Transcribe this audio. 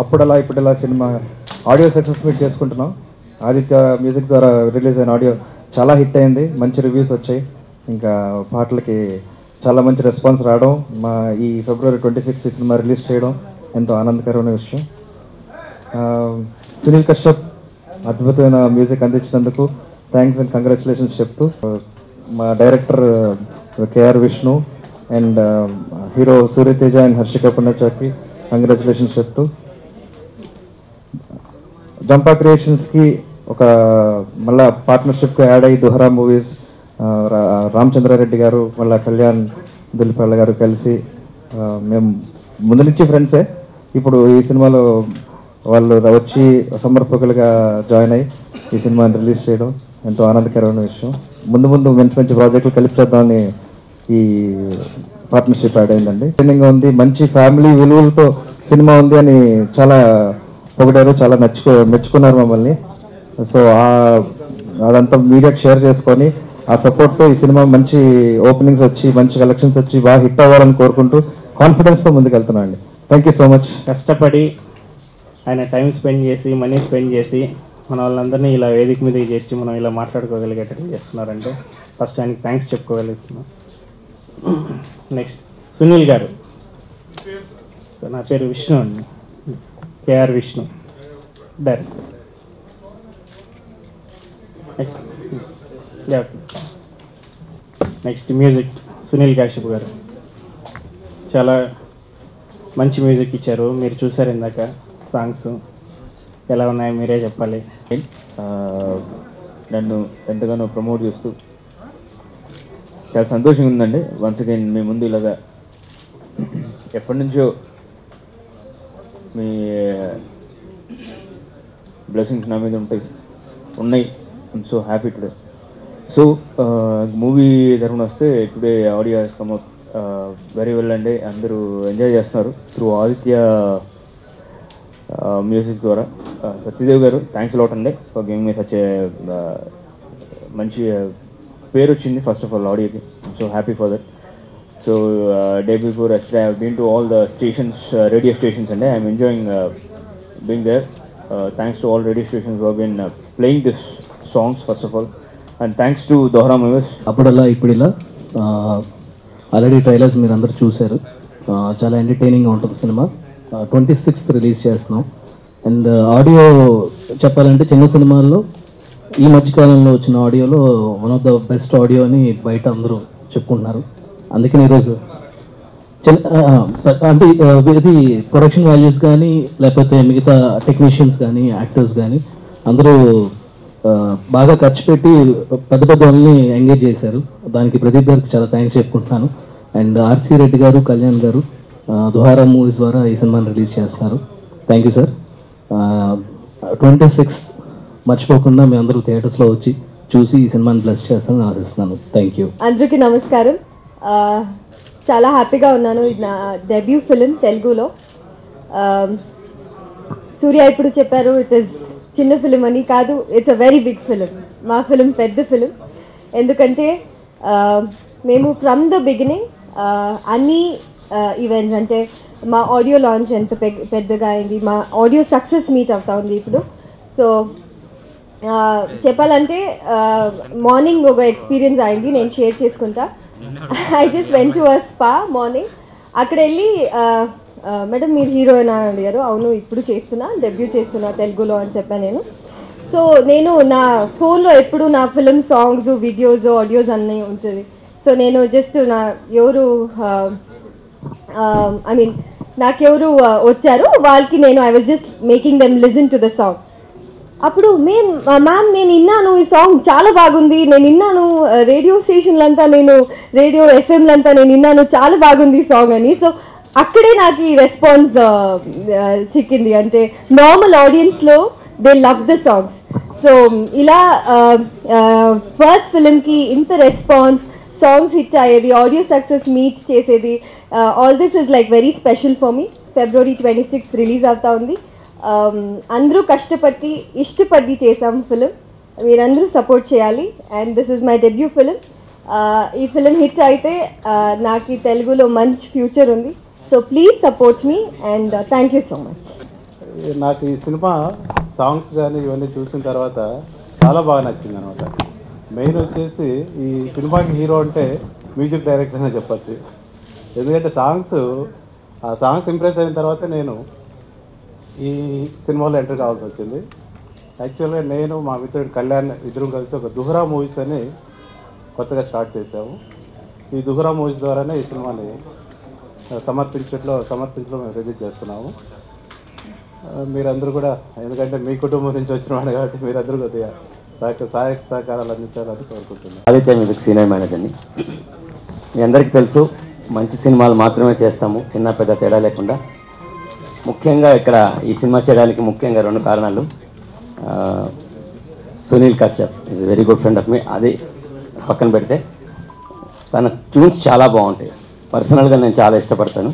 అప్పుడలా ఇప్పుడలా cinema audio success meet చేసుకుంటున్నాం. Aditya music ద్వారా release అయిన ఆడియో చాలా హిట్ అయింది, మంచి రివ్యూస్ వచ్చాయి. ఇంకా పాటలకి చాలా మంచి రెస్పాన్స్ రావడం, మా ఈ February 26 ఈ సినిమా రిలీజ్ చేయడం ఎంతో ఆనందకరమైన విషయం. సునీల్ కశ్యప్ అద్భుతమైన మ్యూజిక్ అందించినందుకు థ్యాంక్స్ అండ్ కంగ్రాచులేషన్స్ చెప్తూ, మా director KR Vishnu and hero Suryateja and Harshika పుణ్యచాకి కంగ్రాచులేషన్స్ చెప్తూ, జంపా క్రియేషన్స్కి ఒక మళ్ళా పార్ట్నర్షిప్కి యాడ్ అయ్యి దుహరా మూవీస్ రామచంద్రారెడ్డి గారు మళ్ళీ కళ్యాణ్ దుల్లిపల్ల గారు కలిసి మేము ముందు నుంచి ఫ్రెండ్సే, ఇప్పుడు ఈ సినిమాలో వాళ్ళు వచ్చి సమర్పకులుగా జాయిన్ అయ్యి ఈ సినిమాని రిలీజ్ చేయడం ఎంతో ఆనందకరమైన విషయం. ముందు ముందు మంచి మంచి ప్రాజెక్టులు కలిపి చేద్దామని ఈ పార్ట్నర్షిప్ యాడ్ అయిందండి. ట్రైనింగ్గా ఉంది, మంచి ఫ్యామిలీ విలువలతో సినిమా ఉంది అని చాలా పొగిడారు, చాలా మెచ్చుకున్నారు మమ్మల్ని. సో అదంతా మీడియాకి షేర్ చేసుకొని ఆ సపోర్ట్తో ఈ సినిమా మంచి ఓపెనింగ్స్ వచ్చి మంచి కలెక్షన్స్ వచ్చి బాగా హిట్ అవ్వాలని కోరుకుంటూ కాన్ఫిడెన్స్తో ముందుకు వెళ్తున్నాను అండి. Thank you so much. కష్టపడి ఆయన టైం స్పెండ్ చేసి మనీ స్పెండ్ చేసి మన వాళ్ళందరినీ ఇలా వేదిక మీద చేసి మనం ఇలా మాట్లాడుకోగలిగేటట్టు చేస్తున్నారంటే ఫస్ట్ ఆయనకి థ్యాంక్స్ చెప్పుకోగలుగుతున్నాం. నెక్స్ట్ సునీల్ గారు, నా పేరు విష్ణు అండి, K R Vishnu director. Next music Sunil Kashyap గారు, చాలా మంచి మ్యూజిక్ ఇచ్చారు, మీరు చూసారు ఇందాక. సాంగ్స్ ఎలా ఉన్నాయో మీరే చెప్పాలి. నన్ను ఎంతగానో ప్రమోట్ చేస్తూ చాలా సంతోషంగా ఉందండి. వన్స్ అగైన్ మీ ముందు ఇలాగా ఎప్పటి నుంచో మీ బ్లెస్సింగ్స్ నా మీద ఉన్నాయి. I'm so happy today. So movie తరఫున వస్తే today audio he's come up very well అండి. అందరూ ఎంజాయ్ చేస్తున్నారు త్రూ ఆదిత్య మ్యూజిక్ ద్వారా. సత్యదేవ్ గారు థ్యాంక్స్ లాట్ అండి ఫర్ గివింగ్ మీ సచ్ మంచి పేరు వచ్చింది ఫస్ట్ ఆఫ్ ఆల్ ఆడియోకి. So happy for that. So day before yesterday I have been to all the stations, radio stations, and I am enjoying being there. Thanks to all radio stations who have been playing this songs first of all, and thanks to Dohra Movies. అప్పుడల్లా ఇప్పుడిలా already trailers మీరు అందరూ చూశారు, చాలా ఎంటర్టైనింగ్గా ఉంటుంది సినిమా. 26th release చేస్తున్నాం. అండ్ ఆడియో చెప్పాలంటే చిన్న సినిమాల్లో ఈ మధ్యకాలంలో వచ్చిన ఆడియోలో one of the best audio అని బయట అందరూ చెప్పుకుంటున్నారు. అందుకని ఈరోజు అంటే ఇది ప్రొడక్షన్ వాల్యూస్ కానీ లేకపోతే మిగతా టెక్నీషియన్స్ కానీ యాక్టర్స్ కానీ అందరూ బాగా ఖర్చు పెట్టి పెద్ద పెద్ద వాళ్ళని ఎంగేజ్ చేశారు. దానికి ప్రదీప్ గారికి చాలా థ్యాంక్స్ చెప్పుకుంటున్నాను. అండ్ ఆర్సీ రెడ్డి గారు, కళ్యాణ్ గారు దుహారా మూవీస్ ద్వారా ఈ సినిమాని రిలీజ్ చేస్తున్నారు. Thank you sir. 26 మర్చిపోకుండా మీ అందరూ థియేటర్స్లో వచ్చి చూసి ఈ సినిమాని బ్లెస్ చేస్తానని ఆశిస్తున్నాను. Thank you. అందరికీ నమస్కారం. చాలా హ్యాపీగా ఉన్నాను. ఇది నా డెబ్యూ ఫిలిం తెలుగులో. సూర్య ఇప్పుడు చెప్పారు ఇట్ ఈస్ చిన్న ఫిలిం అని. కాదు, it's a very big film. మా ఫిలిం పెద్ద ఫిలిం. ఎందుకంటే మేము ఫ్రమ్ ద బిగినింగ్ అన్ని ఈవెంట్స్ అంటే మా ఆడియో లాంచ్ ఎంత పెద్దగా అయింది, మా ఆడియో సక్సెస్ మీట్ అవుతా ఉంది ఇప్పుడు. సో చెప్పాలంటే మార్నింగ్ ఒక ఎక్స్పీరియన్స్ అయింది, నేను షేర్ చేసుకుంటా. I just went to a spa morning. అక్కడ వెళ్ళి మేడం మీరు హీరోయినా అని అడిగారు. అవును, ఇప్పుడు చేస్తున్నా, డెబ్యూ చేస్తున్నా తెలుగులో అని చెప్పాను నేను. సో నేను నా ఫోన్లో ఎప్పుడు నా ఫిలిం సాంగ్స్, వీడియోస్, ఆడియోస్ అన్నీ ఉంటుంది. సో నేను జస్ట్ నా ఎవరు ఐ మీన్ నాకెవరు వచ్చారు వాళ్ళకి నేను I was just making them listen to the song. అప్పుడు మ్యామ్ నేను విన్నాను ఈ సాంగ్ చాలా బాగుంది, నేను విన్నాను రేడియో స్టేషన్లంతా, నేను రేడియో ఎఫ్ఎంలంతా నేను విన్నాను, చాలా బాగుంది ఈ సాంగ్ అని. సో అక్కడే నాకు ఈ రెస్పాన్స్ చిక్కింది. అంటే నార్మల్ ఆడియన్స్లో they love the songs. So ఇలా ఫస్ట్ ఫిలింకి ఇంత రెస్పాన్స్, సాంగ్స్ హిట్ అయ్యేది, ఆడియో సక్సెస్ మీట్ చేసేది, all this is like very special for me. February 26 release అవుతా ఉంది. అందరూ కష్టపడి ఇష్టపడి చేసాం ఫిలిం. మీరందరూ సపోర్ట్ చేయాలి. And this is my debut film. ఈ ఫిలిం హిట్ అయితే నాకు తెలుగులో మంచి ఫ్యూచర్ ఉంది. So please support me and thank you so much. నాకు ఈ సినిమా సాంగ్స్ కానీ ఇవన్నీ చూసిన తర్వాత చాలా బాగా నచ్చింది అనమాట. మెయిన్ వచ్చేసి ఈ సినిమాకి హీరో అంటే మ్యూజిక్ డైరెక్టర్ అనే చెప్పచ్చు. ఎందుకంటే ఆ సాంగ్స్ ఇంప్రెస్ అయిన తర్వాత నేను ఈ సినిమాలో ఎంటర్ కావాల్సి వచ్చింది. యాక్చువల్గా నేను మా మిత్రుడు కళ్యాణ్ ఇద్దరం కలిసి ఒక దుహరా మూవీస్ అని కొత్తగా స్టార్ట్ చేసాము. ఈ దుహరా మూవీస్ ద్వారానే ఈ సినిమాని సమర్పించడం మేము రిలీజ్ చేస్తున్నాము. మీరందరూ కూడా, ఎందుకంటే మీ కుటుంబం నుంచి వచ్చిన వాడు కాబట్టి మీరందరూ కొద్దిగా సహాయ సహకారాలు అందించాలని కోరుకుంటున్నాను. ఆదిత్య మ్యూజిక్ సీనియర్ మేనేజర్ని. మీ అందరికీ తెలుసు, మంచి సినిమాలు మాత్రమే చేస్తాము, చిన్న పెద్ద తేడా లేకుండా. ముఖ్యంగా ఇక్కడ ఈ సినిమా చేయడానికి ముఖ్యంగా 2 కారణాలు. Sunil Kashyap is very good friend of me. అది పక్కన పెడితే తన ట్యూన్స్ చాలా బాగుంటాయి. పర్సనల్గా నేను చాలా ఇష్టపడతాను.